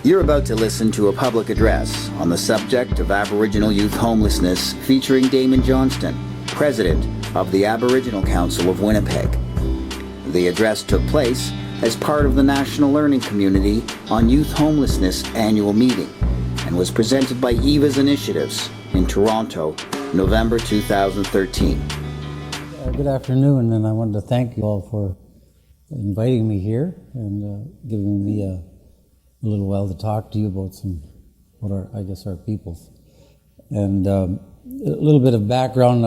You're about to listen to a public address on the subject of Aboriginal youth homelessness featuring Damon Johnston, President of the Aboriginal Council of Winnipeg. The address took place as part of the National Learning Community on Youth Homelessness annual meeting and was presented by EVA's Initiatives in Toronto, November 2013. Good afternoon, and I wanted to thank you all for inviting me here and giving me a little while to talk to you about our peoples. And a little bit of background,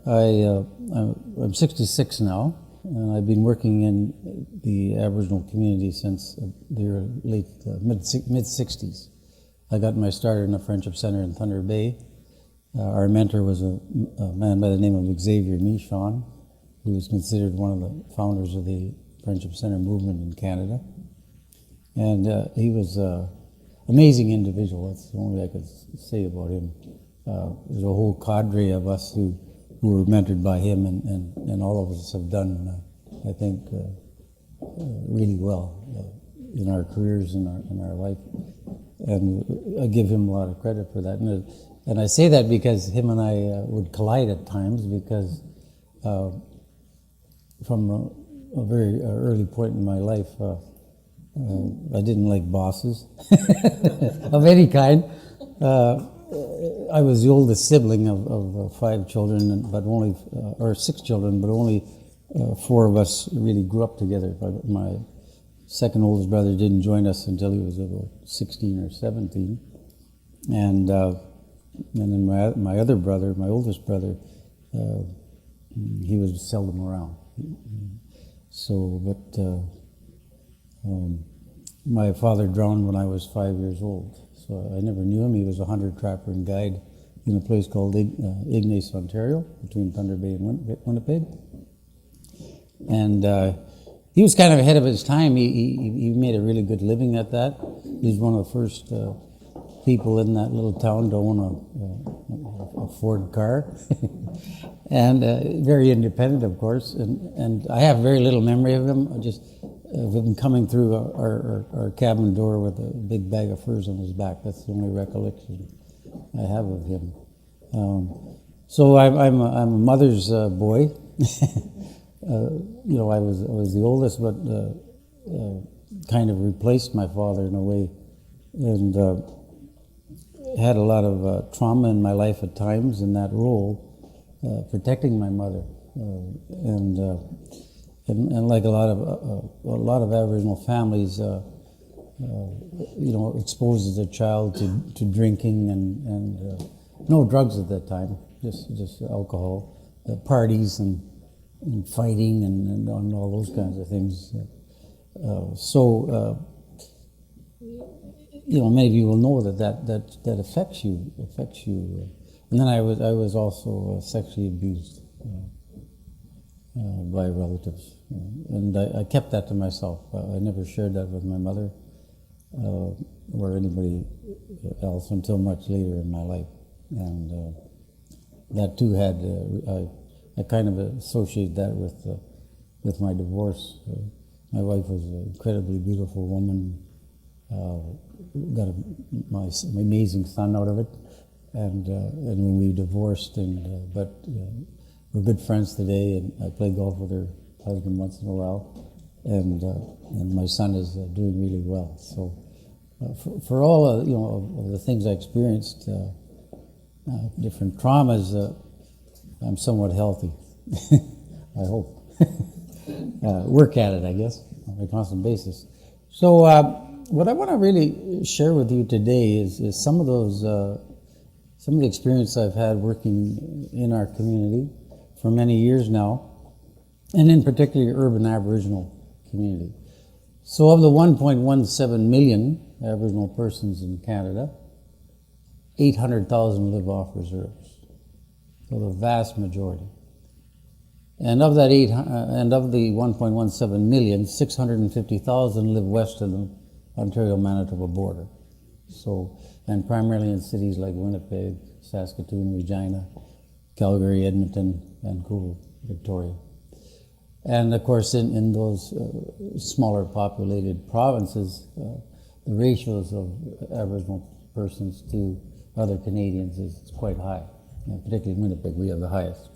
I'm 66 now, and I've been working in the Aboriginal community since the mid-60s. I got my start in a Friendship Center in Thunder Bay. Our mentor was a man by the name of Xavier Michon, who was considered one of the founders of the Friendship Center movement in Canada. And he was an amazing individual. That's the only way I could say about him. There's a whole cadre of us who were mentored by him, and all of us have done, I think, really well in our careers, in our life. And I give him a lot of credit for that. And I say that because him and I would collide at times, because from a very early point in my life, I didn't like bosses of any kind. I was the oldest sibling of 5 children, or 6 children, but only 4 of us really grew up together. My second oldest brother didn't join us until he was about 16 or 17, and then my other brother, my oldest brother, he was seldom around. So, but. My father drowned when I was 5 years old, so I never knew him. He was a hunter, trapper, and guide in a place called Ignace, Ontario, between Thunder Bay and Winnipeg. And he was kind of ahead of his time. He made a really good living at that. He was one of the first people in that little town to own a Ford car, and very independent, of course. And I have very little memory of him. Of him coming through our cabin door with a big bag of furs on his back. That's the only recollection I have of him. So I'm a mother's boy. I was the oldest, but kind of replaced my father in a way, and had a lot of trauma in my life at times in that role, protecting my mother, and like a lot of Aboriginal families, exposes a child to drinking and no drugs at that time, just alcohol, parties and fighting and all those kinds of things. Many of you will know that affects you. And then I was also sexually abused by relatives, and I kept that to myself. I never shared that with my mother or anybody else until much later in my life, and that too had I kind of associate that with my divorce. My wife was an incredibly beautiful woman. Got my amazing son out of it, and when we divorced, but we're good friends today, and I play golf with her husband once in a while, and my son is doing really well. So for all of the things I experienced, different traumas, I'm somewhat healthy. I hope. Work at it, I guess, on a constant basis. So what I want to really share with you today is some of the experience I've had working in our community for many years now, and in particular urban Aboriginal community. So of the 1.17 million Aboriginal persons in Canada, 800,000 live off reserves, so the vast majority. And of that of the 1.17 million, 650,000 live west of the Ontario-Manitoba border. So, and primarily in cities like Winnipeg, Saskatoon, Regina, Calgary, Edmonton, Vancouver, Victoria. And of course, in those smaller populated provinces, the ratios of Aboriginal persons to other Canadians is quite high. Particularly in Winnipeg, we have the highest.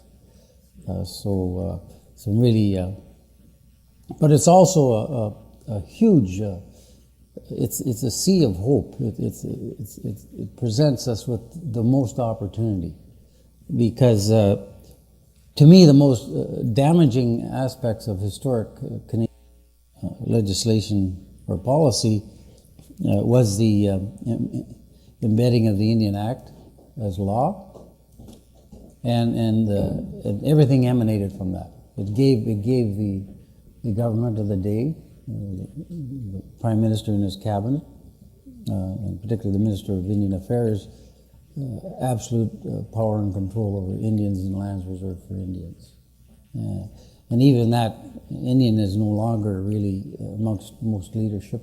So really, but it's also a huge. It's a sea of hope. It presents us with the most opportunity, because to me the most damaging aspects of historic Canadian legislation or policy was the embedding of the Indian Act as law. And everything emanated from that. It gave the government of the day, the Prime Minister and his cabinet, and particularly the Minister of Indian Affairs, absolute power and control over Indians and lands reserved for Indians. And even that, Indian is no longer really, amongst most leadership,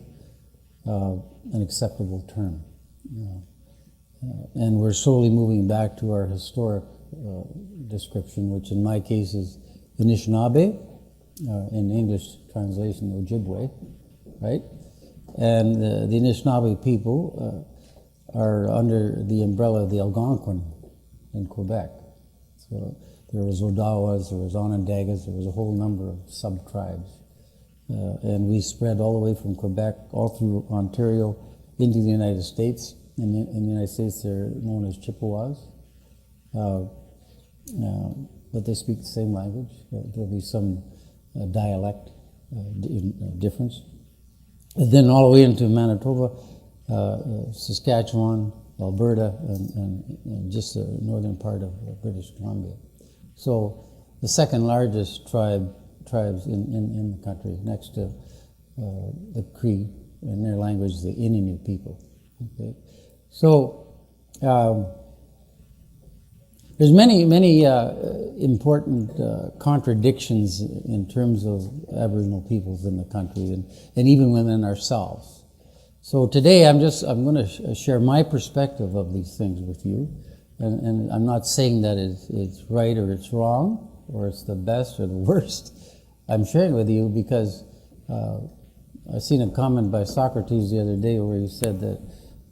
an acceptable term. And we're slowly moving back to our historic description, which in my case is Anishinaabe, in English translation Ojibwe, right? And the Anishinaabe people are under the umbrella of the Algonquin in Quebec. So there was Odawas, there was Onondagas, there was a whole number of sub-tribes. And we spread all the way from Quebec, all through Ontario, into the United States. In the United States, they're known as Chippewas. But they speak the same language. There'll be some dialect difference. And then all the way into Manitoba, Saskatchewan, Alberta, and just the northern part of British Columbia. So the second largest tribes in the country, next to the Cree, in their language, the Innu people. Okay, so there's many important contradictions in terms of Aboriginal peoples in the country, and even within ourselves. So today I'm going to share my perspective of these things with you, and I'm not saying that it's right or it's wrong, or it's the best or the worst. I'm sharing with you because I seen a comment by Socrates the other day where he said that,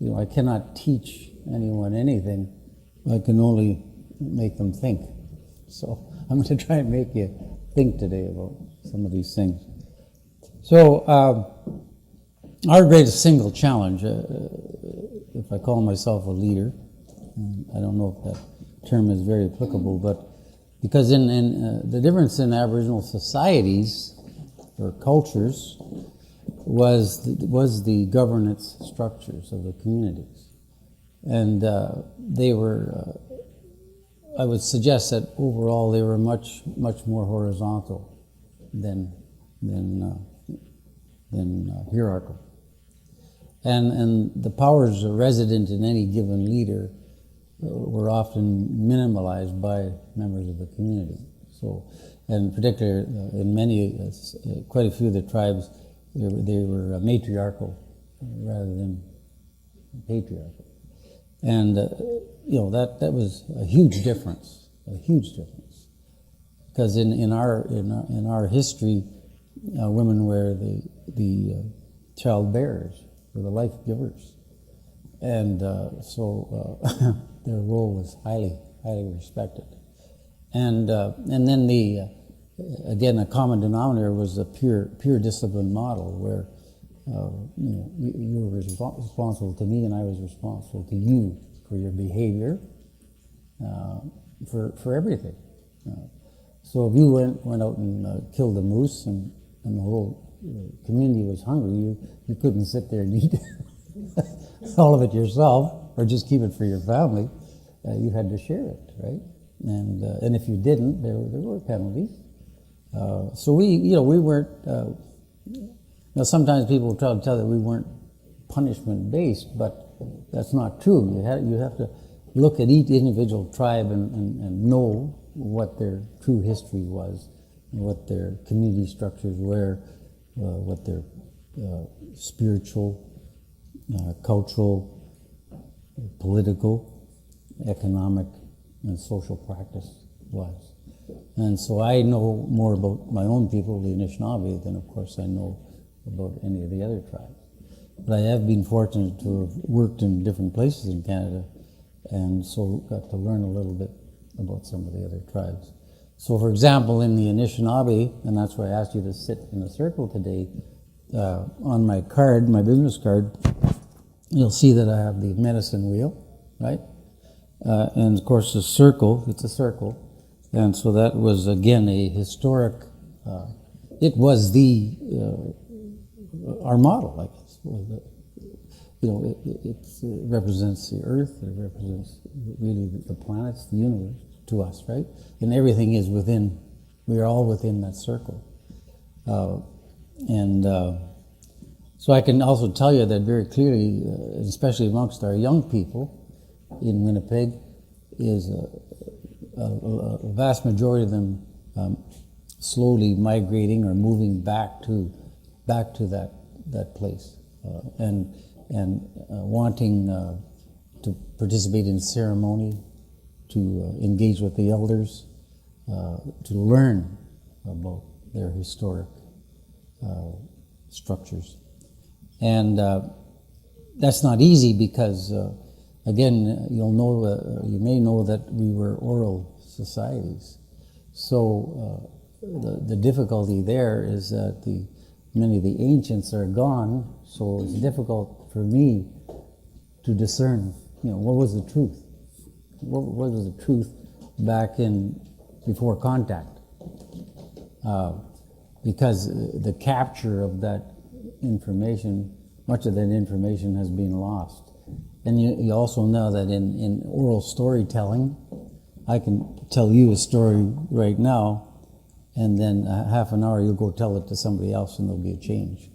I cannot teach anyone anything. I can only make them think. So I'm going to try and make you think today about some of these things. So our greatest single challenge, if I call myself a leader, I don't know if that term is very applicable, but because in the difference in Aboriginal societies or cultures was the governance structures of the communities. And they were, I would suggest that overall they were much more horizontal than hierarchical. And the powers resident in any given leader were often minimalized by members of the community. So, and particularly in many, quite a few of the tribes, they were matriarchal rather than patriarchal. And that was a huge difference, because in our history, women were the child bearers, were the life givers, and so their role was highly respected. And then again, a common denominator was the pure discipline model, where you were responsible to me and I was responsible to you for your behavior, for everything. So if you went out and killed a moose and the whole community was hungry, you couldn't sit there and eat all of it yourself or just keep it for your family. You had to share it, right? And if you didn't, there were penalties. So we weren't. Sometimes people try to tell that we weren't punishment based, but that's not true. You have to look at each individual tribe and know what their true history was, and what their community structures were, what their spiritual, cultural, political, economic, and social practice was. And so I know more about my own people, the Anishinaabe, than of course I know about any of the other tribes. But I have been fortunate to have worked in different places in Canada, and so got to learn a little bit about some of the other tribes. So, for example, in the Anishinaabe, and that's why I asked you to sit in a circle today, on my card, my business card, you'll see that I have the medicine wheel, right? And of course the circle, it's a circle. And so that was, again, a historic, it was our model, I guess. It represents the earth, it represents really the planets, the universe to us, right? And everything is within, we are all within that circle. So I can also tell you that very clearly, especially amongst our young people in Winnipeg, is a vast majority of them slowly migrating or moving back to that place, and wanting to participate in ceremony, to engage with the elders, to learn about their historic structures. And that's not easy because, again, you may know that we were oral societies. So the difficulty there is that many of the ancients are gone, so it's difficult for me to discern, what was the truth? What was the truth back before contact? Because the capture of that information, much of that information has been lost. And you also know that in oral storytelling, I can tell you a story right now, and then half an hour you'll go tell it to somebody else and there'll be a change.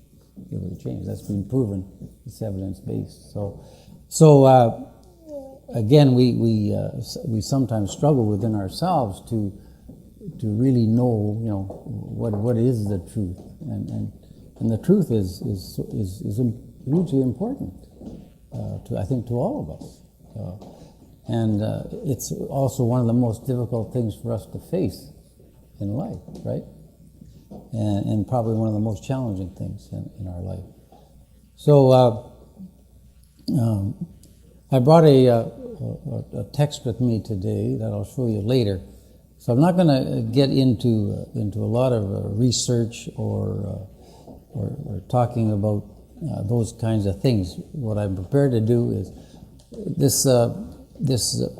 There'll be a change. That's been proven. It's evidence-based. So again, we sometimes struggle within ourselves to really know, what is the truth, and the truth is hugely important I think to all of us, and it's also one of the most difficult things for us to face in life, right? And probably one of the most challenging things in our life. So I brought a text with me today that I'll show you later. So I'm not going to get into a lot of research or talking about those kinds of things. What I'm prepared to do is this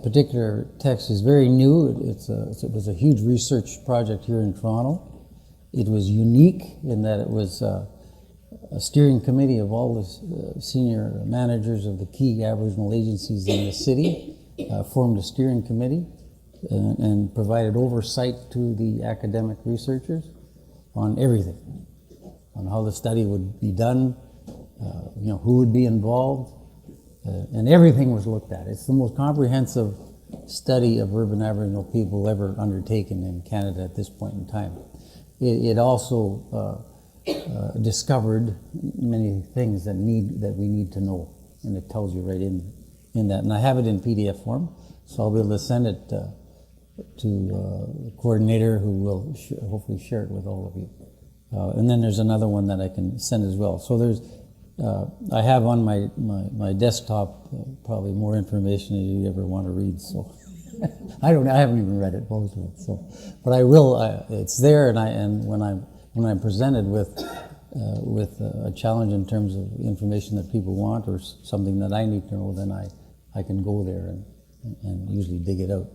particular text is very new. It was a huge research project here in Toronto. It was unique in that it was a steering committee of all the senior managers of the key Aboriginal agencies in the city formed a steering committee and provided oversight to the academic researchers on everything, on how the study would be done, who would be involved, and everything was looked at. It's the most comprehensive study of urban Aboriginal people ever undertaken in Canada at this point in time. It also discovered many things that we need to know, and it tells you right in that. And I have it in PDF form, so I'll be able to send it to the coordinator, who will hopefully share it with all of you. And then there's another one that I can send as well. So I have on my desktop probably more information than you ever want to read. So I haven't even read it, most of it. So, but I will. It's there, and when I'm presented with a challenge in terms of information that people want or something that I need to know, then I can go there and usually dig it out.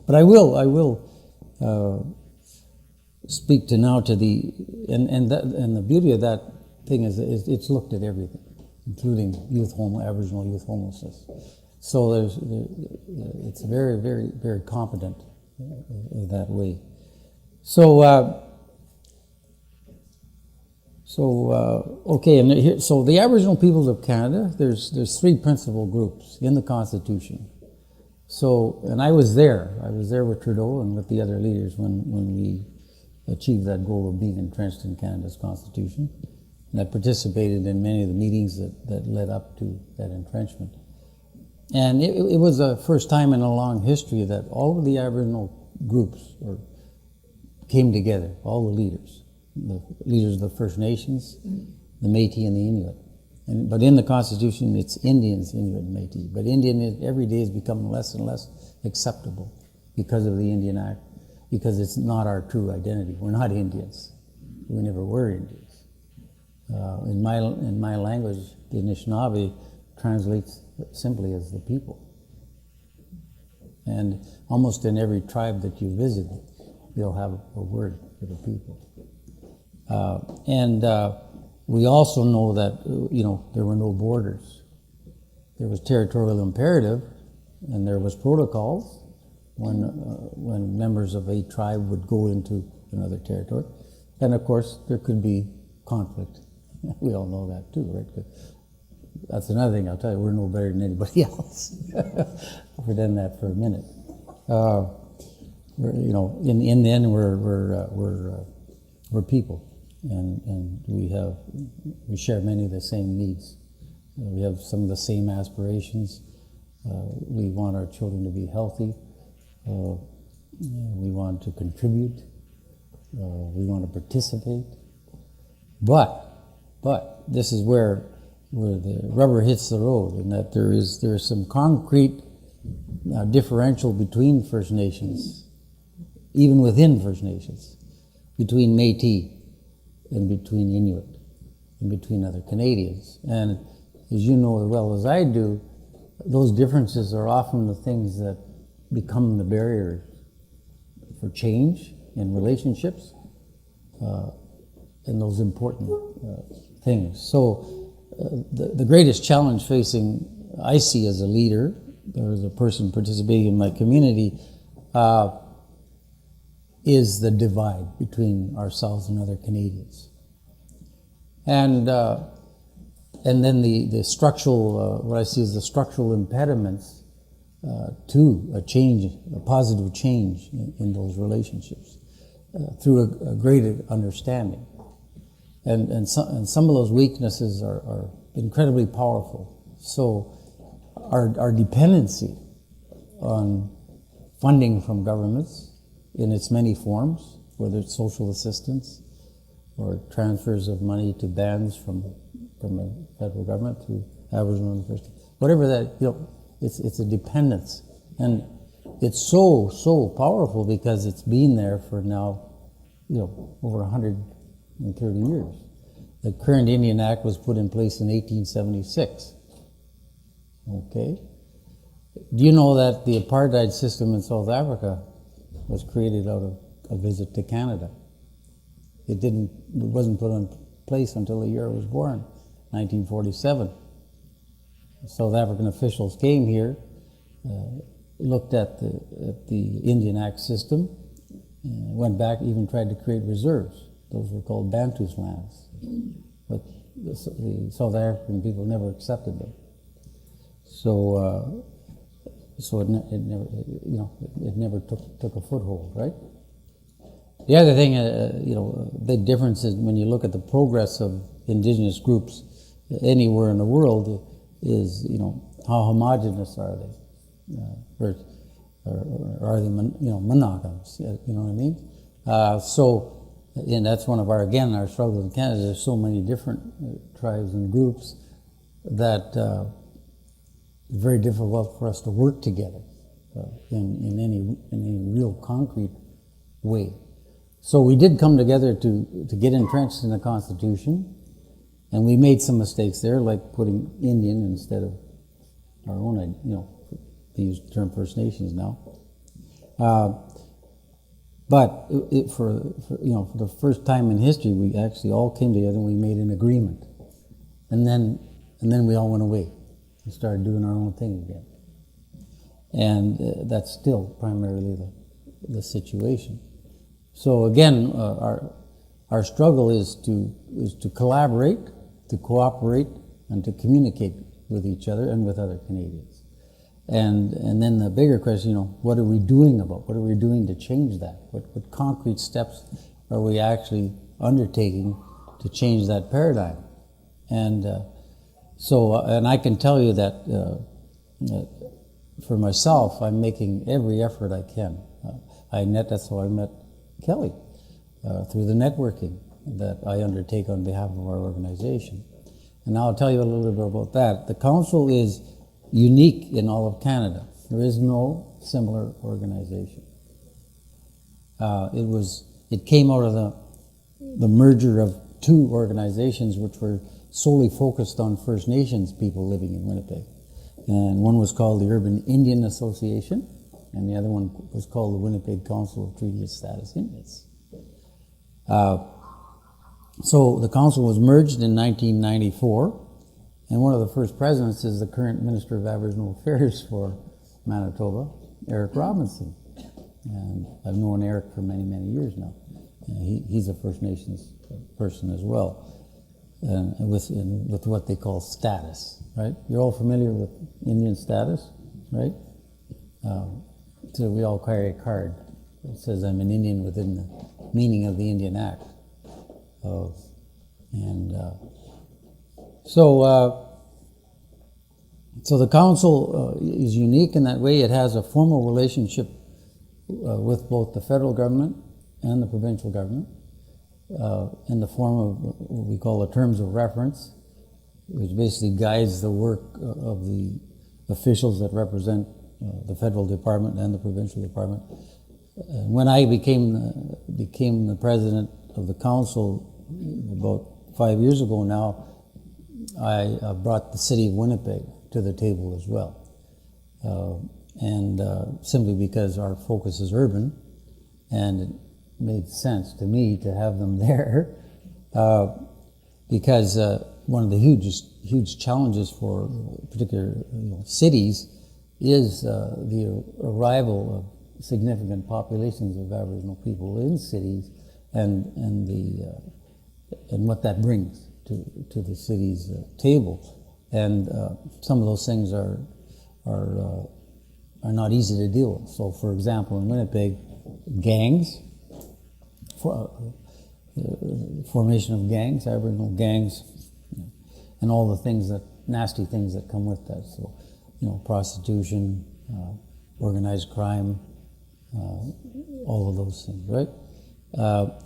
But I will speak now to the and the beauty of that thing is it's looked at everything, including Aboriginal youth homelessness. So it's very, very, very competent that way. So okay, and here, so the Aboriginal peoples of Canada, there's three principal groups in the Constitution. So, and I was there with Trudeau and with the other leaders when we achieved that goal of being entrenched in Canada's Constitution. And I participated in many of the meetings that led up to that entrenchment. And it was the first time in a long history that all of the Aboriginal groups came together, all the leaders of the First Nations, the Métis and the Inuit. But in the Constitution, it's Indians, Inuit, and Métis. But Indian every day is becoming less and less acceptable because of the Indian Act, because it's not our true identity. We're not Indians. We never were Indians. In my language, the Anishinaabe translates simply as the people. And almost in every tribe that you visit, they'll have a word for the people. We also know that, there were no borders. There was territorial imperative, and there was protocols when members of a tribe would go into another territory. And of course, there could be conflict. We all know that too, right? But that's another thing I'll tell you, we're no better than anybody else. Pretend that for a minute. In the end, we're people. And we share many of the same needs. We have some of the same aspirations. We want our children to be healthy. We want to contribute. We want to participate. But this is where the rubber hits the road, and that there is some concrete differential between First Nations, even within First Nations, between Métis and between Inuit, and between other Canadians. And as you know as well as I do, those differences are often the things that become the barriers for change in relationships, and those important things. So the greatest challenge I see as a leader, or as a person participating in my community, is the divide between ourselves and other Canadians. And then the structural, what I see as the structural impediments to a positive change in those relationships through a greater understanding. And some of those weaknesses are incredibly powerful. So our dependency on funding from governments in its many forms, whether it's social assistance or transfers of money to bands from the federal government through Aboriginal and First, whatever that, it's a dependence. And it's so powerful because it's been there for now, over 130 years. The current Indian Act was put in place in 1876. Okay? Do you know that the apartheid system in South Africa was created out of a visit to Canada? It wasn't put in place until the year I was born, 1947. South African officials came here, looked at the Indian Act system, went back, even tried to create reserves. Those were called Bantus lands. But the South African people never accepted them. So it never took a foothold, right? The other thing, big difference is when you look at the progress of indigenous groups anywhere in the world is, how homogenous are they? Or are they, monogamous? You know what I mean? And that's one of our struggles in Canada. There's so many different tribes and groups that it's very difficult for us to work together in any real concrete way. So we did come together to get entrenched in the Constitution, and we made some mistakes there, like putting Indian instead of our own, they use the term First Nations now. But for the first time in history, we actually all came together and we made an agreement, and then we all went away and started doing our own thing again. And that's still primarily the situation. So again, our struggle is to collaborate, to cooperate, and to communicate with each other and with other Canadians. And then the bigger question, what are we doing to change that? What concrete steps are we actually undertaking to change that paradigm? And and I can tell you that for myself, I'm making every effort I can. That's how I met Kelly, through the networking. that I undertake on behalf of our organization. And now I'll tell you a little bit about that. The council is unique in all of Canada. There is no similar organization. It came out of the merger of two organizations which were solely focused on First Nations people living in Winnipeg. And one was called the Urban Indian Association, and the other one was called the Winnipeg Council of Treaty Status Indians. So the council was merged in 1994, and one of the first presidents is the current Minister of Aboriginal Affairs for Manitoba, Eric Robinson. And I've known Eric for many, many years now. He's a First Nations person as well, and with what they call status, right? You're all familiar with Indian status, right? So we all carry a card that says I'm an Indian within the meaning of the Indian Act. So the council is unique in that way. It has a formal relationship with both the federal government and the provincial government in the form of what we call the terms of reference, which basically guides the work of the officials that represent the federal department and the provincial department. When I became the president of the council about 5 years ago now, I brought the city of Winnipeg to the table as well. Simply because our focus is urban, and it made sense to me to have them there, because one of the huge challenges for particular cities is the arrival of significant populations of Aboriginal people in cities, and what that brings to the city's table. And some of those things are not easy to deal with. So, for example, in Winnipeg, gangs, formation of gangs, Aboriginal gangs, and all the nasty things that come with that. So, prostitution, organized crime, all of those things, right?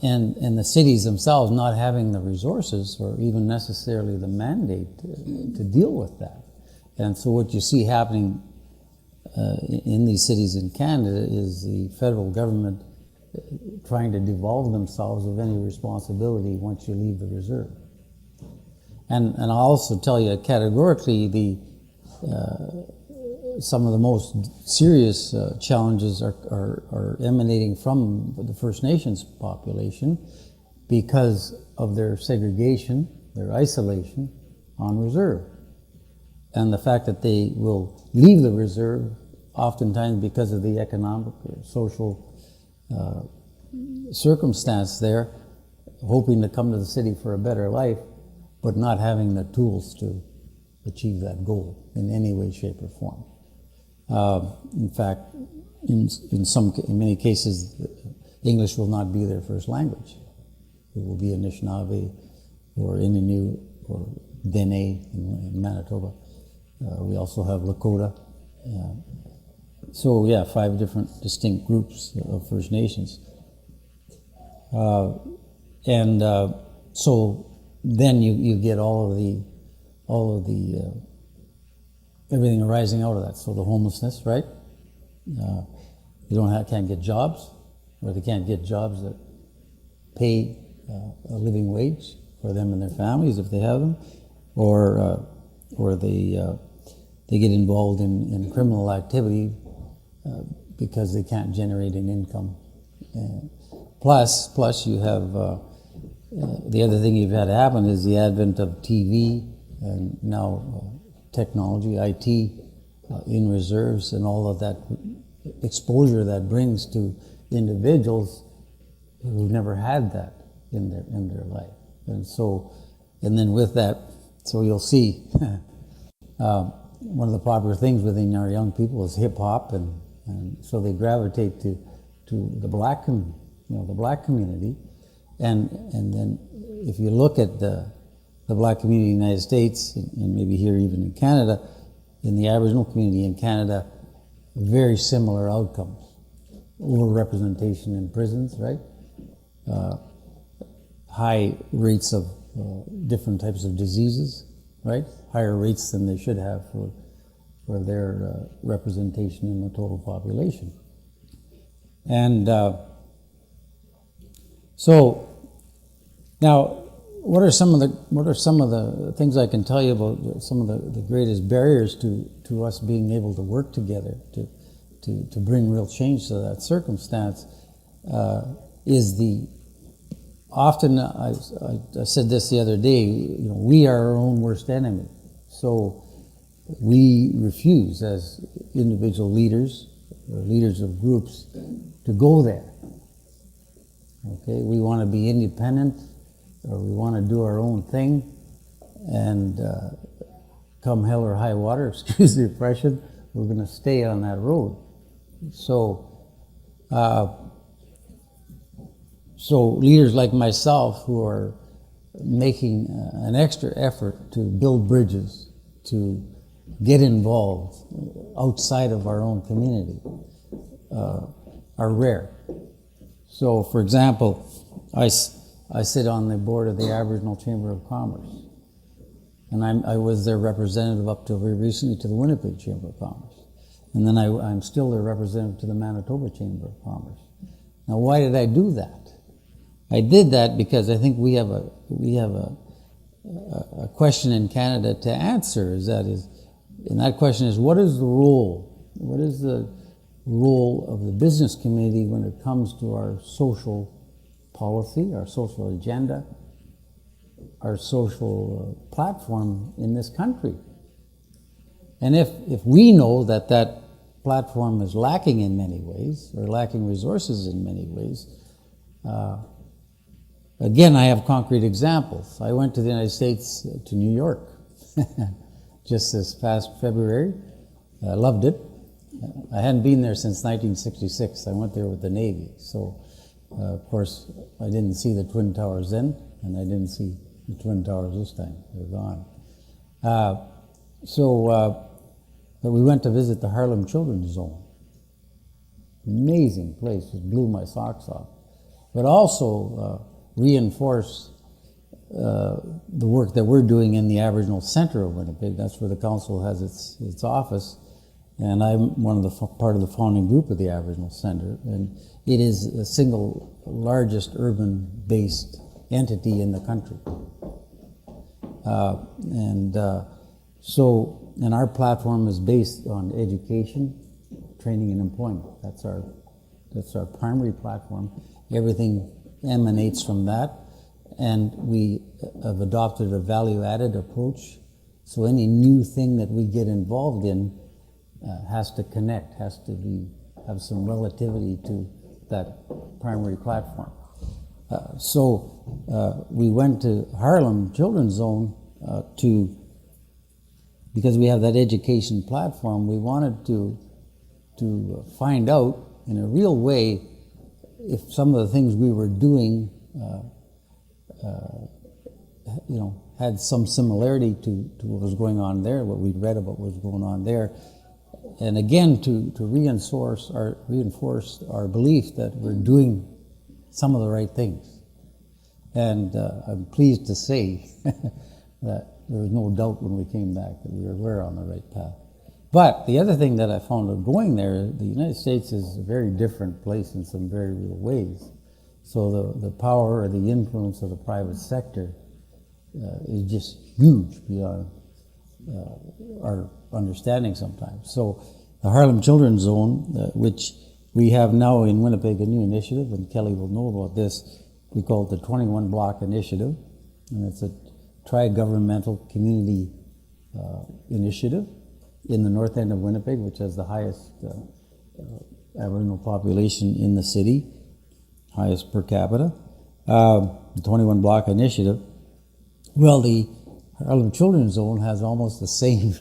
And the cities themselves not having the resources or even necessarily the mandate to deal with that. And so what you see happening in these cities in Canada is the federal government trying to devolve themselves of any responsibility once you leave the reserve. And I'll also tell you categorically some of the most serious challenges are emanating from the First Nations population because of their segregation, their isolation on reserve. And the fact that they will leave the reserve oftentimes because of the economic or social circumstance there, hoping to come to the city for a better life, but not having the tools to achieve that goal in any way, shape, or form. In fact, in many cases, English will not be their first language. It will be Anishinaabe or Innu or Dene in Manitoba. We also have Lakota. So yeah, 5 different distinct groups of First Nations. So then you get all of the everything arising out of that. So the homelessness, right? Can't get jobs, or they can't get jobs that pay a living wage for them and their families if they have them, or they get involved in criminal activity because they can't generate an income. Plus you have the other thing you've had happen is the advent of TV and now technology, IT, in reserves, and all of that exposure that brings to individuals who've never had that in their life. And then with that, so you'll see one of the popular things within our young people is hip hop, and so they gravitate to the black community, and then if you look at the black community in the United States, and maybe here even in Canada, in the Aboriginal community in Canada, very similar outcomes. Overrepresentation in prisons, right? high rates of different types of diseases, right? Higher rates than they should have for their representation in the total population. And so now, what are some of the things I can tell you about some of the greatest barriers to us being able to work together to bring real change to that circumstance? Is the often I said this the other day. You know, we are our own worst enemy. So we refuse, as individual leaders or leaders of groups, to go there. Okay, we want to be independent, or we want to do our own thing, and come hell or high water, excuse the expression, we're going to stay on that road. So, so leaders like myself who are making an extra effort to build bridges, to get involved outside of our own community, are rare. So, for example, I sit on the board of the Aboriginal Chamber of Commerce, and I was their representative up till very recently to the Winnipeg Chamber of Commerce, and then I'm still their representative to the Manitoba Chamber of Commerce. Now, why did I do that? I did that because I think we have a question in Canada to answer. And that question is, what is the role? What is the role of the business community when it comes to our social policy, our social agenda, our social platform in this country? And if we know that platform is lacking in many ways, or lacking resources in many ways, again, I have concrete examples. I went to the United States, to New York, just this past February. I loved it. I hadn't been there since 1966. I went there with the Navy. So, of course, I didn't see the Twin Towers then, and I didn't see the Twin Towers this time. They're gone. But we went to visit the Harlem Children's Zone. Amazing place. It blew my socks off. But also reinforce the work that we're doing in the Aboriginal Center of Winnipeg. That's where the council has its office. And I'm part of the founding group of the Aboriginal Center, and it is the single largest urban-based entity in the country. And our platform is based on education, training, and employment. That's our primary platform. Everything emanates from that, and we have adopted a value-added approach. So any new thing that we get involved in has to connect, has to have some relativity to that primary platform. So we went to Harlem Children's Zone because we have that education platform. We wanted to find out in a real way if some of the things we were doing, had some similarity to what was going on there, what we'd read about what was going on there. And again, to reinforce our belief that we're doing some of the right things. And I'm pleased to say that there was no doubt when we came back that we were on the right path. But the other thing that I found of going there, the United States is a very different place in some very real ways. So the power or the influence of the private sector is just huge beyond our understanding sometimes. So the Harlem Children's Zone, which we have now in Winnipeg, a new initiative, and Kelly will know about this. We call it the 21 Block Initiative, and it's a tri-governmental community initiative in the north end of Winnipeg, which has the highest Aboriginal population in the city, highest per capita. The 21 Block Initiative. Well, the Harlem Children's Zone has almost the same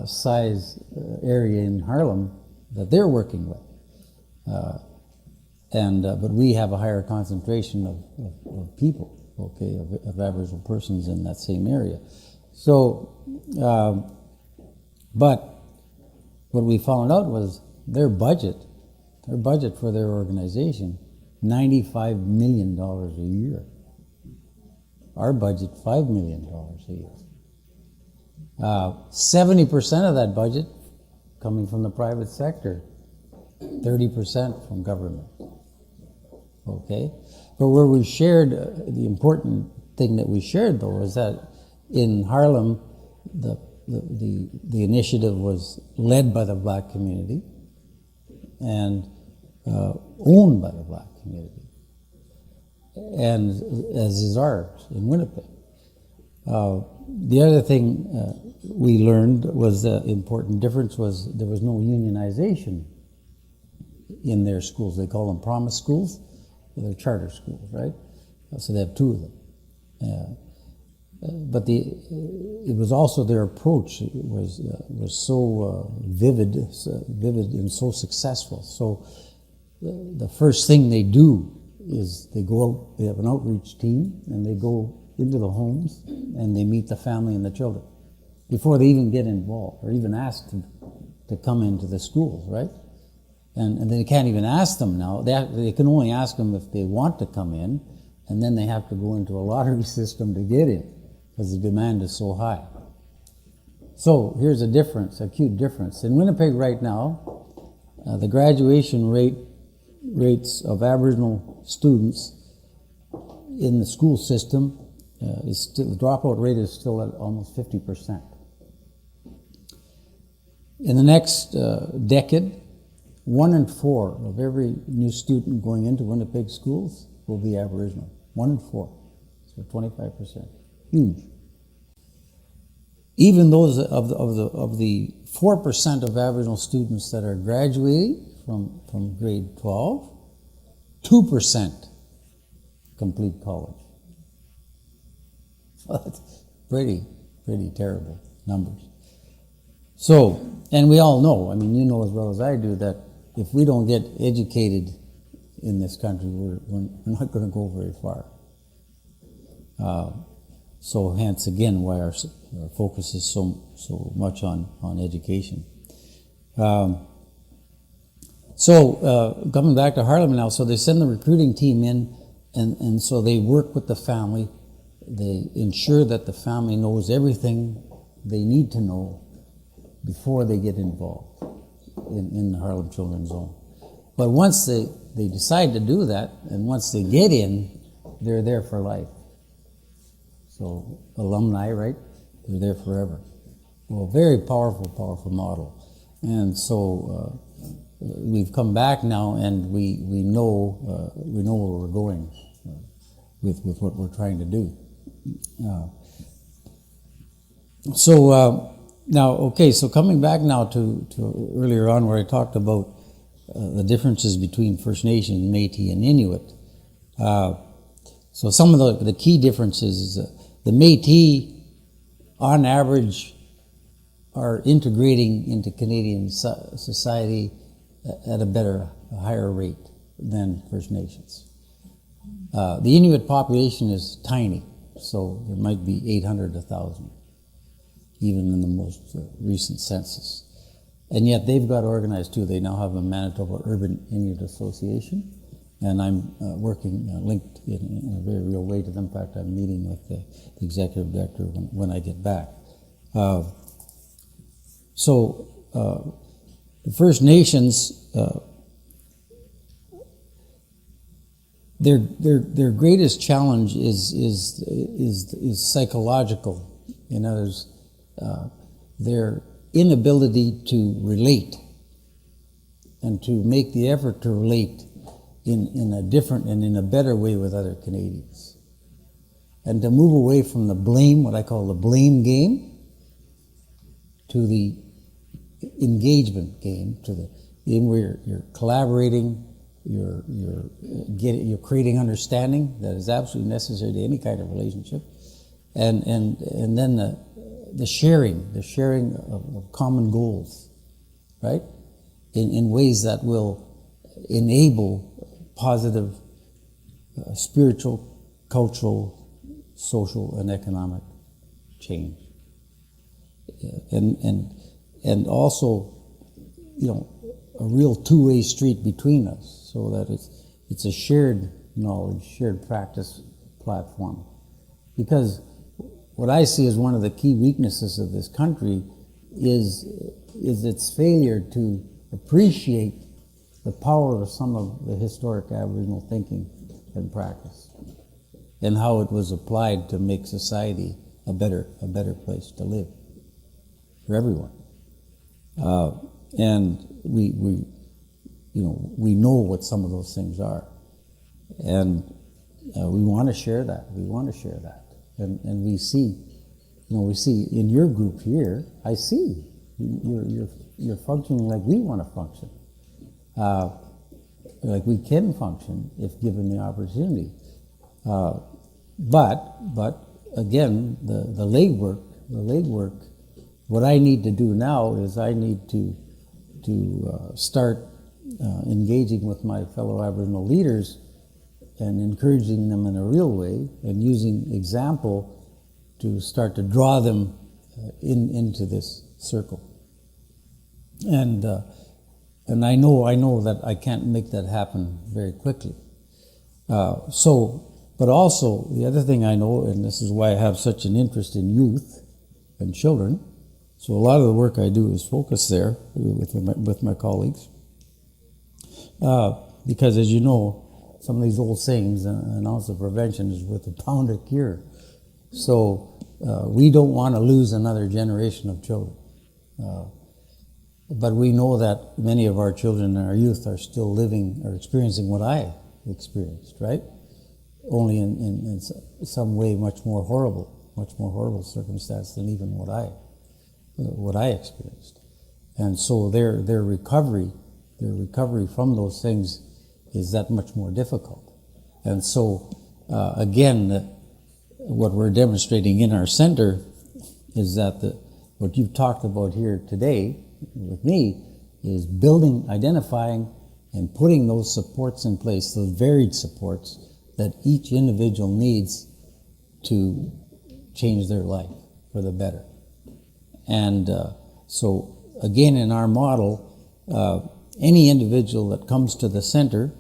size area in Harlem that they're working with. But we have a higher concentration of people, okay, of Aboriginal persons in that same area. So, but what we found out was their budget for their organization, $95 million a year. our budget $5 million a year. 70% of that budget coming from the private sector, 30% from government. Okay? But where we shared, the important thing that we shared though is that in Harlem, the initiative was led by the black community and owned by the black community, and as is ours in Winnipeg. The other thing we learned was the important difference was there was no unionization in their schools. They call them promise schools. They're charter schools, right? So they have two of them. But it was also their approach was so vivid and so successful. So the first thing they do is they go out, they have an outreach team, and they go into the homes and they meet the family and the children before they even get involved or even asked to come into the schools, right? And they can't even ask them now. They can only ask them if they want to come in, and then they have to go into a lottery system to get in because the demand is so high. So here's a difference, a acute difference. In Winnipeg right now, the graduation rates of Aboriginal students in the school system the dropout rate is still at almost 50%. In the next decade, 1 in 4 of every new student going into Winnipeg schools will be Aboriginal. 1 in 4, so 25%, huge. Even those of the 4% of Aboriginal students that are graduating from grade 12, 2% complete college. That's pretty terrible numbers. So, and we all know, I mean, you know as well as I do, that if we don't get educated in this country, we're not going to go very far. So hence again why our focus is so much on education. Coming back to Harlem now, so they send the recruiting team in, and so they work with the family. They ensure that the family knows everything they need to know before they get involved in the Harlem Children's Zone. But once they decide to do that, and once they get in, they're there for life. So alumni, right? They're there forever. Well, very powerful model. And so we've come back now, and we know where we're going with what we're trying to do. So coming back now to earlier on where I talked about the differences between First Nation, Métis, and Inuit. So some of the key differences is the Métis, on average, are integrating into Canadian society at a higher rate than First Nations. The Inuit population is tiny, so there might be 800 to 1,000, even in the most recent census. And yet they've got organized too. They now have a Manitoba Urban Inuit Association, and I'm working linked in a very real way to them. In fact, I'm meeting with the executive director when I get back. The First Nations, their greatest challenge is psychological. In others, their inability to relate and to make the effort to relate in a different and in a better way with other Canadians, and to move away from the blame, what I call the blame game, to the engagement game, to the game where you're collaborating, you're creating understanding that is absolutely necessary to any kind of relationship, and then the sharing of common goals, right, in ways that will enable positive spiritual, cultural, social, and economic change, and also, a real two-way street between us, so that it's a shared knowledge, shared practice platform, because what I see as one of the key weaknesses of this country is its failure to appreciate the power of some of the historic Aboriginal thinking and practice, and how it was applied to make society a better place to live for everyone. And we know what some of those things are, and we want to share that. And we see in your group here, I see you're functioning like we want to function, like we can function if given the opportunity. But again, the legwork. What I need to do now is I need to start engaging with my fellow Aboriginal leaders and encouraging them in a real way, and using example to start to draw them into this circle. And I know that I can't make that happen very quickly. But also the other thing I know, and this is why I have such an interest in youth and children. So a lot of the work I do is focused there with my colleagues, because as you know, some of these old sayings, an ounce of prevention is worth a pound of cure. So we don't want to lose another generation of children. But we know that many of our children and our youth are still living or experiencing what I experienced, right? Only in some way much more horrible circumstance than even what I experienced. And so their recovery from those things is that much more difficult. And so again, what we're demonstrating in our center is that what you've talked about here today with me is building, identifying, and putting those supports in place, those varied supports that each individual needs to change their life for the better. And so again, in our model, any individual that comes to the center,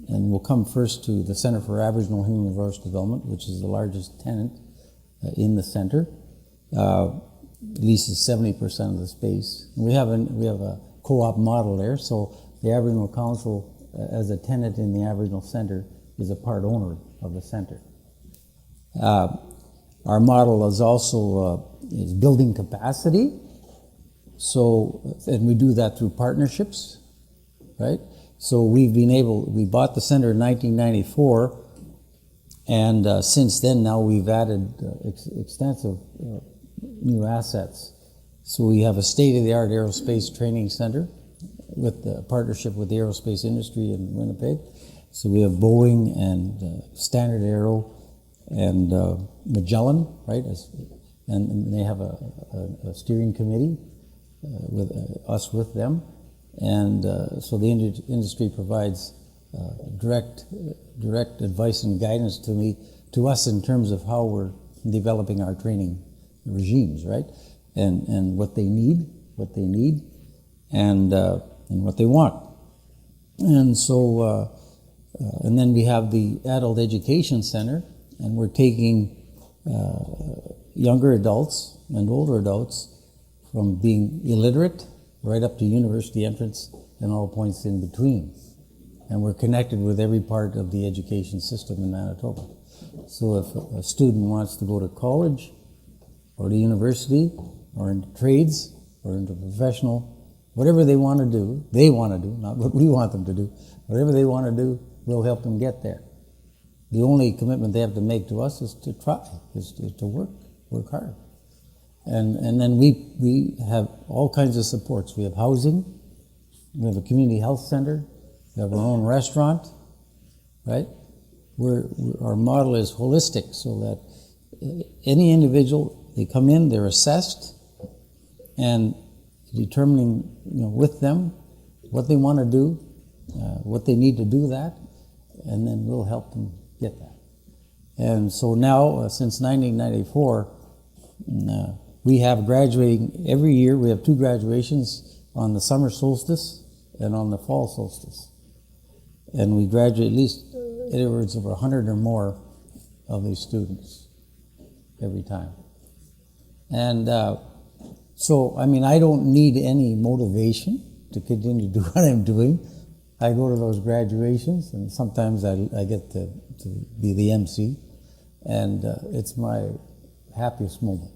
and will come first to the Center for Aboriginal Human Resource Development, which is the largest tenant in the center, leases 70% of the space. And we have a co-op model there, so the Aboriginal Council, as a tenant in the Aboriginal Center, is a part owner of the center. Our model is also is building capacity. So, and we do that through partnerships, right? So we bought the center in 1994, and since then now we've added extensive new assets. So we have a state-of-the-art aerospace training center with the partnership with the aerospace industry in Winnipeg. So we have Boeing and Standard Aero and Magellan, right? And they have a steering committee with us with them. And so the industry provides direct advice and guidance to us in terms of how we're developing our training regimes, right? And what they need, and what they want. And so, and then we have the Adult Education Center, and we're taking younger adults and older adults from being illiterate right up to university entrance and all points in between. And we're connected with every part of the education system in Manitoba. So if a student wants to go to college or to university or into trades or into professional, whatever they want to do, not what we want them to do, whatever they want to do, we'll help them get there. The only commitment they have to make to us is to try, is to work hard. And then we have all kinds of supports. We have housing, we have a community health center, we have our own restaurant, right? Our model is holistic, so that any individual, they come in, they're assessed, and determining, with them what they want to do, what they need to do that, and then we'll help them get that. And so now, since 1994, we have graduating every year. We have 2 graduations on the summer solstice and on the fall solstice. And we graduate at least anywhere over 100 or more of these students. every time. And so, I mean, I don't need any motivation to continue to do what I'm doing. I go to those graduations, and sometimes I get to be the MC, and it's my happiest moment.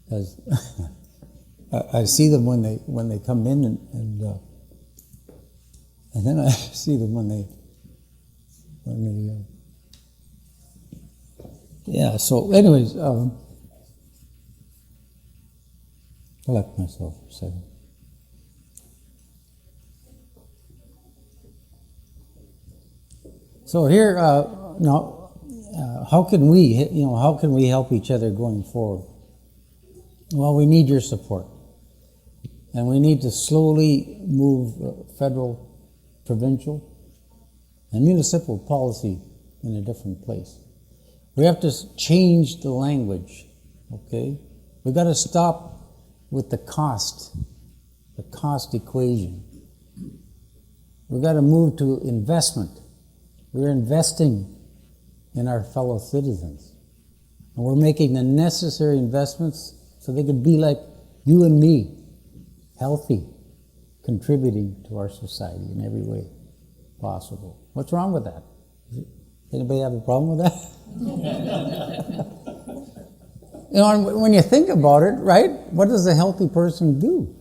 Because I see them when they come in, and then I see them when they yeah. So, anyways, collect myself for a second. So here now, how can we help each other going forward? Well, we need your support, and we need to slowly move federal, provincial, and municipal policy in a different place. We have to change the language, okay? We've got to stop with the cost equation. We've got to move to investment. We're investing in our fellow citizens. And we're making the necessary investments so they could be like you and me, healthy, contributing to our society in every way possible. What's wrong with that? Anybody have a problem with that? You know, when you think about it, right, what does a healthy person do?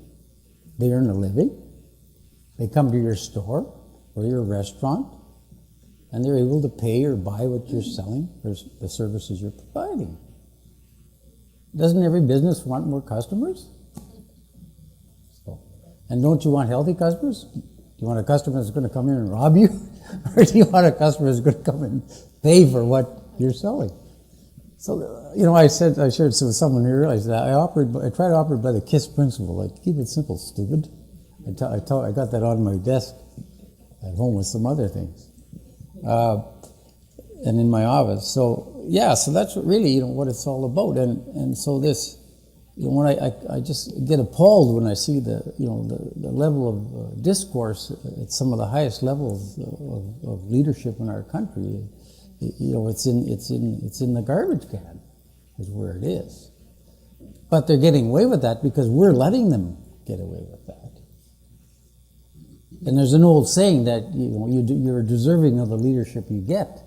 They earn a living. They come to your store or your restaurant, and they're able to pay or buy what you're selling or the services you're providing. Doesn't every business want more customers? So, and don't you want healthy customers? Do you want a customer that's going to come in and rob you? Or do you want a customer that's going to come and pay for what you're selling? So, you know, I shared this with someone here. I said, I try to operate by the KISS principle. Like, keep it simple, stupid. I got that on my desk at home with some other things. And in my office. So, yeah, so that's really, you know, what it's all about. And so this, you know, when I just get appalled when I see the level of discourse at some of the highest levels of leadership in our country. You know, it's in the garbage can, is where it is. But they're getting away with that because we're letting them get away with that. And there's an old saying that you're deserving of the leadership you get,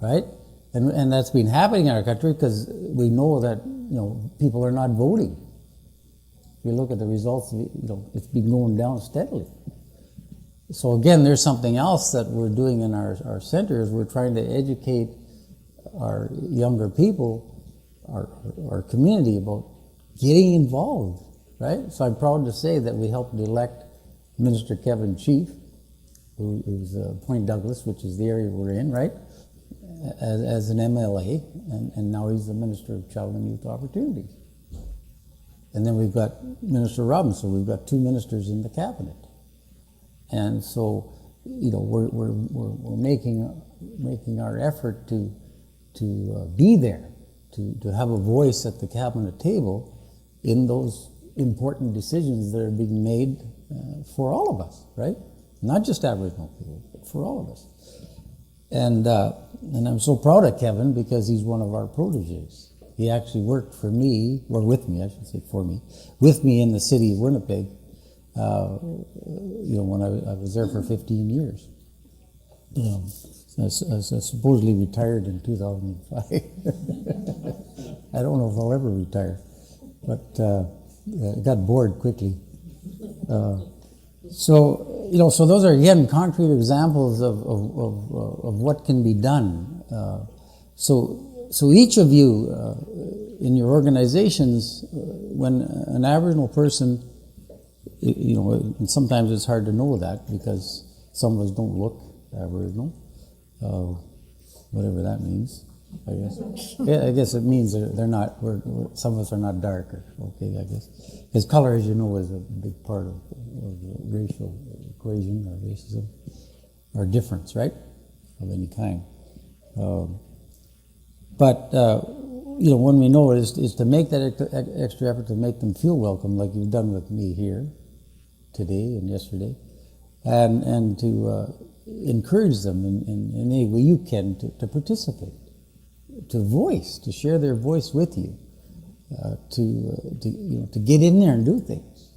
right? And that's been happening in our country because we know that people are not voting. If you look at the results, it's been going down steadily. So again, there's something else that we're doing in our centers. We're trying to educate our younger people, our community about getting involved, right? So I'm proud to say that we helped elect Minister Kevin Chief, who's Point Douglas, which is the area we're in, right, as an MLA, and now he's the Minister of Child and Youth Opportunities. And then we've got Minister Robinson. We've got two ministers in the cabinet. And so, we're making our effort to be there, to have a voice at the cabinet table in those important decisions that are being made for all of us, right? Not just Aboriginal people, but for all of us. And I'm so proud of Kevin because he's one of our proteges. He actually worked for me, or with me, I should say for me, with me in the city of Winnipeg. When I was there for 15 years. I supposedly retired in 2005. I don't know if I'll ever retire, but I got bored quickly. So those are, again, concrete examples of what can be done. So each of you in your organizations, when an Aboriginal person, and sometimes it's hard to know that because some of us don't look Aboriginal, whatever that means, I guess. Yeah, I guess it means they're not, some of us are not darker, okay, I guess. Because color, as you know, is a big part of the racial equation or racism, or difference, right, of any kind. But when we know it is to make that extra effort to make them feel welcome, like you've done with me here today and yesterday, and to encourage them in any way you can to participate. to share their voice with you, to get in there and do things.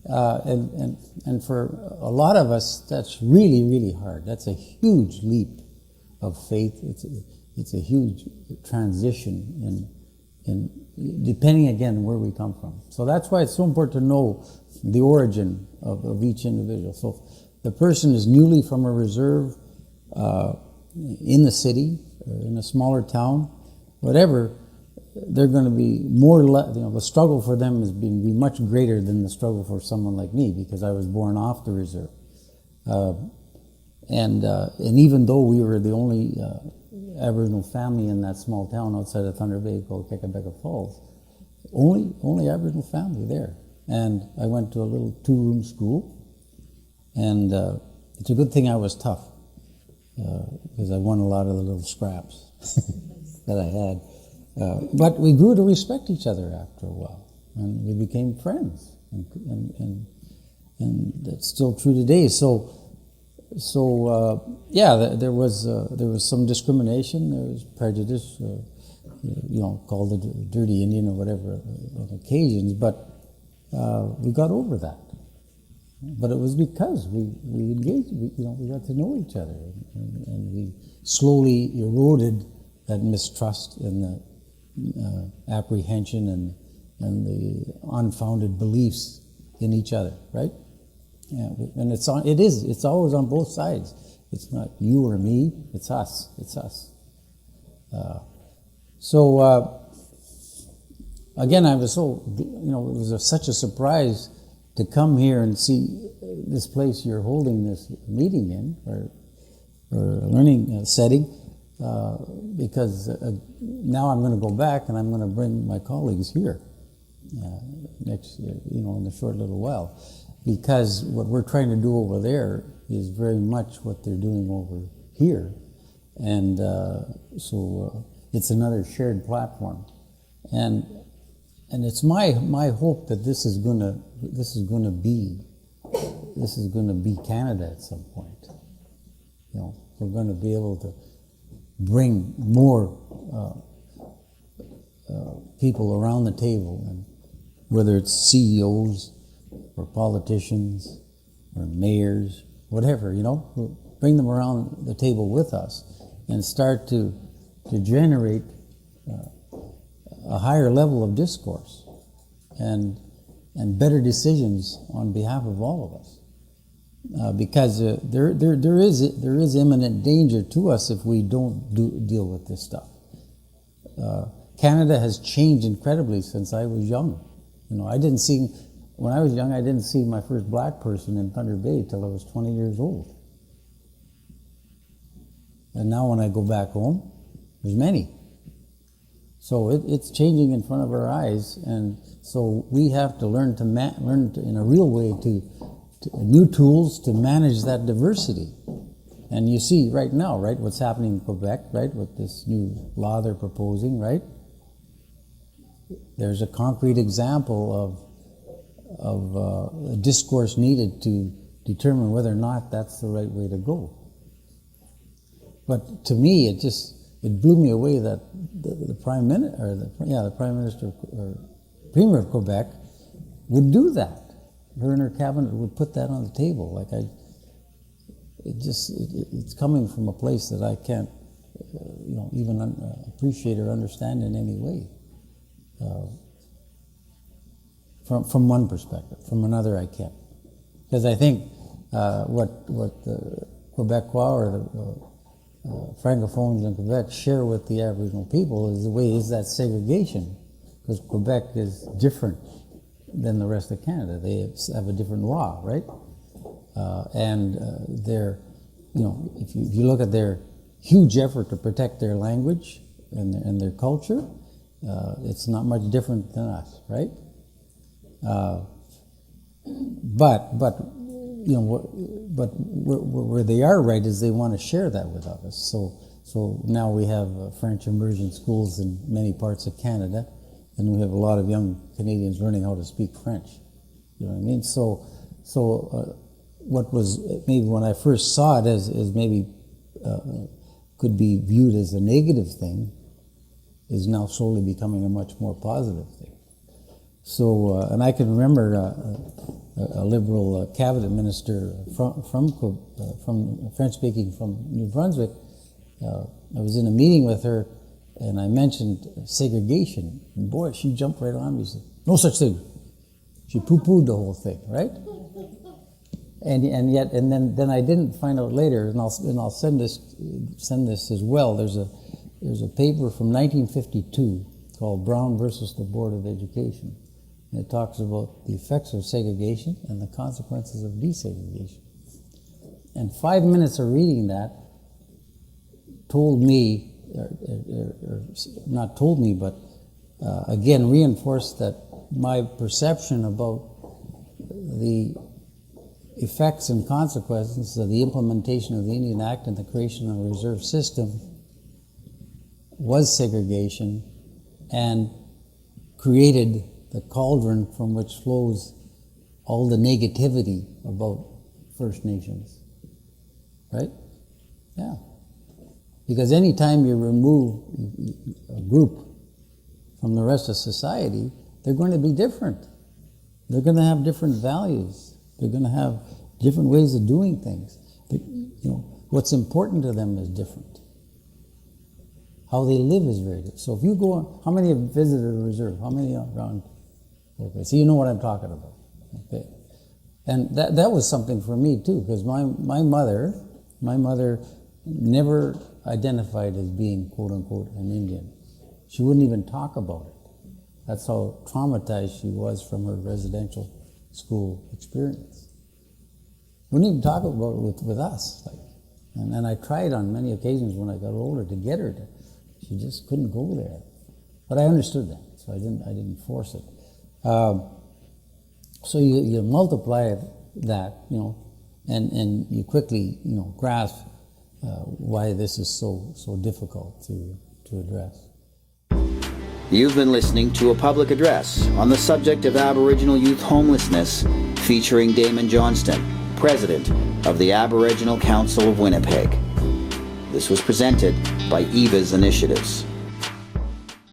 And for a lot of us, that's really, really hard. That's a huge leap of faith. It's a huge transition in depending again where we come from. So that's why it's so important to know the origin of each individual. So if the person is newly from a reserve in the city, or in a smaller town, whatever, they're going to be more, the struggle for them is being be much greater than the struggle for someone like me, because I was born off the reserve. And even though we were the only Aboriginal family in that small town outside of Thunder Bay called Kekabeka Falls, only Aboriginal family there. And I went to a little 2-room school, and it's a good thing I was tough, because I won a lot of the little scraps that I had. But we grew to respect each other after a while, and we became friends, and that's still true today. So there was some discrimination, there was prejudice, called the dirty Indian or whatever on occasions, but we got over that. But it was because we engaged, we got to know each other, and we slowly eroded that mistrust and the apprehension and the unfounded beliefs in each other, right? Yeah, and it's always on both sides. It's not you or me, it's us. Again, I was so, it was such a surprise to come here and see this place you're holding this meeting in, or learning setting, because now I'm going to go back and I'm going to bring my colleagues here next, in a short little while, because what we're trying to do over there is very much what they're doing over here, and so it's another shared platform, and it's my hope that this is going to be Canada at some point. We're going to be able to bring more people around the table, and whether it's CEOs or politicians or mayors, whatever, we'll bring them around the table with us and start to generate a higher level of discourse and better decisions on behalf of all of us, because there is imminent danger to us if we don't deal with this stuff. Canada has changed incredibly since I was young. When I was young, I didn't see my first black person in Thunder Bay till I was 20 years old. And now when I go back home, there's many. So it's changing in front of our eyes, and so we have to learn in a real way to new tools to manage that diversity. And you see right now, right, what's happening in Quebec, right, with this new law they're proposing, right? There's a concrete example of a discourse needed to determine whether or not that's the right way to go. But to me, it blew me away that the Prime Minister, or the Prime Minister or Premier of Quebec would do that. Her and her cabinet would put that on the table. It's coming from a place that I can't, even appreciate or understand in any way. From one perspective, from another I can't, because I think what the Quebecois or the Francophones in Quebec share with the Aboriginal people is that segregation, because Quebec is different than the rest of Canada. They have a different law, right? And they're, if you look at their huge effort to protect their language and their culture, it's not much different than us, right? But where they are right is they want to share that with others. So now we have French immersion schools in many parts of Canada, and we have a lot of young Canadians learning how to speak French. You know what I mean? So what was maybe when I first saw it as maybe could be viewed as a negative thing, is now slowly becoming a much more positive thing. So, and I can remember a Liberal cabinet minister from French-speaking from New Brunswick. I was in a meeting with her, and I mentioned segregation. And boy, she jumped right on me. She said, "No such thing." She poo-pooed the whole thing, right? And then I didn't find out later, and I'll send this as well. There's a paper from 1952 called Brown versus the Board of Education. And it talks about the effects of segregation and the consequences of desegregation. And 5 minutes of reading that told me, or not told me, but again reinforced that my perception about the effects and consequences of the implementation of the Indian Act and the creation of a reserve system was segregation and created the cauldron from which flows all the negativity about First Nations, right? Yeah. Because anytime you remove a group from the rest of society, they're going to be different. They're going to have different values. They're going to have different ways of doing things. What's important to them is different. How they live is very different. So if you go on, how many have visited a reserve? How many are around? Okay, so you know what I'm talking about. Okay, and that was something for me too, because my mother never identified as being quote unquote an Indian. She wouldn't even talk about it. That's how traumatized she was from her residential school experience. Wouldn't even talk about it with us. And I tried on many occasions when I got older to get her to. She just couldn't go there. But I understood that, so I didn't force it. So you multiply that, and you quickly, grasp why this is so difficult to address. You've been listening to a public address on the subject of Aboriginal youth homelessness featuring Damon Johnston, President of the Aboriginal Council of Winnipeg. This was presented by EVA's Initiatives.